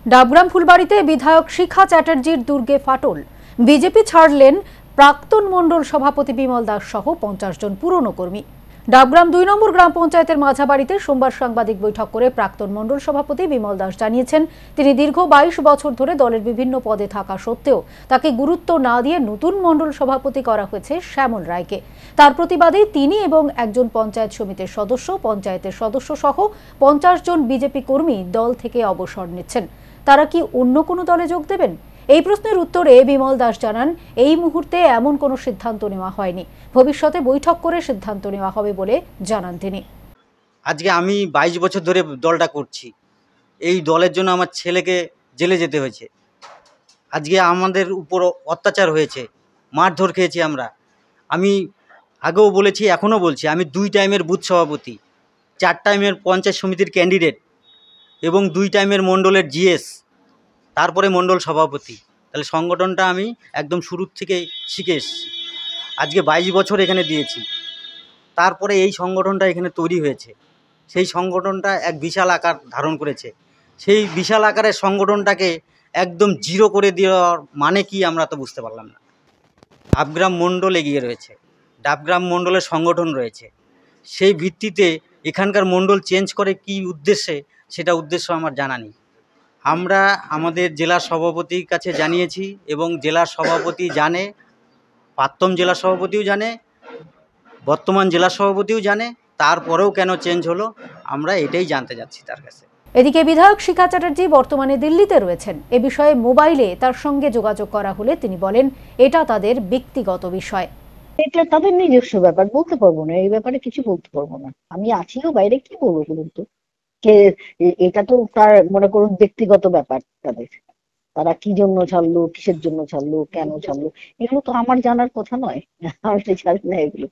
ডাবগ্রাম ফুলবাড়িতে বিধায়ক শিখা চ্যাটার্জির দুর্গে ফাটল। বিজেপি ছাড়লেন প্রাক্তন মণ্ডল সভাপতি বিমল দাস সহ 50 জন পুরনো কর্মী। ডাবগ্রাম 2 নম্বর গ্রাম পঞ্চায়েতের মাঝাবাড়িতে সোমবার সাংবাদিক বৈঠক করে প্রাক্তন মণ্ডল সভাপতি বিমল দাস জানিয়েছেন, তিনি দীর্ঘ 22 বছর ধরে দলের বিভিন্ন পদে থাকা সত্ত্বেও তাকে গুরুত্ব না দিয়ে নতুন মণ্ডল সভাপতি করা হয়েছে শ্যামল রায়কে। তার প্রতিবাদে তিনি এবং একজন পঞ্চায়েত সমিতির সদস্য, পঞ্চায়েতের সদস্য সহ 50 জন বিজেপি কর্মী দল থেকে অবসর নিচ্ছেন। তারা কি অন্য কোনো দলে যোগ দেবেন? এই প্রশ্নের উত্তরে বিমল দাস জানান, এই মুহূর্তে এমন কোনো সিদ্ধান্ত নেওয়া হয়নি, ভবিষ্যতে বৈঠক করে সিদ্ধান্ত নেওয়া হবে বলে জানান তিনি। আজকে আমি 22 বছর ধরে দলটা করছি। এই দলের জন্য আমার ছেলেকে জেলে যেতে হয়েছে। আজকে আমাদের উপর অত্যাচার হয়েছে, মারধর খেয়েছি আমরা। আমি আগেও বলেছি, এখনও বলছি, আমি 2 টাইমের বুথ সভাপতি, 4 টাইমের পঞ্চায়েত সমিতির ক্যান্ডিডেট এবং 2 টাইমের মণ্ডলের জিএস, তারপরে মণ্ডল সভাপতি। তাহলে সংগঠনটা আমি একদম শুরুর থেকেই শিখে এসেছি। আজকে 22 বছর এখানে দিয়েছি, তারপরে এই সংগঠনটা এখানে তৈরি হয়েছে। সেই সংগঠনটা এক বিশাল আকার ধারণ করেছে। সেই বিশাল আকারের সংগঠনটাকে একদম জিরো করে দেওয়ার মানে কি আমরা তো বুঝতে পারলাম না। ডাবগ্রাম মণ্ডল এগিয়ে রয়েছে, ডাবগ্রাম মণ্ডলের সংগঠন রয়েছে। সেই ভিত্তিতে এখানকার মণ্ডল চেঞ্জ করে কি উদ্দেশ্যে, সেটা উদ্দেশ্য আমার জানা নেই। আমরা আমাদের জেলা সভাপতির কাছে জানিয়েছি এবং জেলা সভাপতি জানে, প্রাক্তন জেলা সভাপতিও জানে, বর্তমান জেলা সভাপতিও জানে। তারপরেও কেন চেঞ্জ হলো, আমরা এটাই জানতে যাচ্ছি তার কাছে। এদিকে বিধায়ক শিখা চ্যাটার্জি বর্তমানে দিল্লিতে রয়েছেন। এ বিষয়ে মোবাইলে তার সঙ্গে যোগাযোগ করা হলে তিনি বলেন, এটা তাদের ব্যক্তিগত বিষয়। এটা তাদের নিজস্ব ব্যাপার, বলতে পারবো না, এই ব্যাপারে কিছু বলতে পারবো না। আমি আছিও বাইরে, কি বলবো বলুন তো। কে এটা তো তার, মনে করুন, ব্যক্তিগত ব্যাপার তাদের। তারা কি জন্য ছাড়লো, কিসের জন্য ছাড়লো, কেন ছাড়লো, এগুলো তো আমার জানার কথা নয়। আমি তো জানি না এগুলো।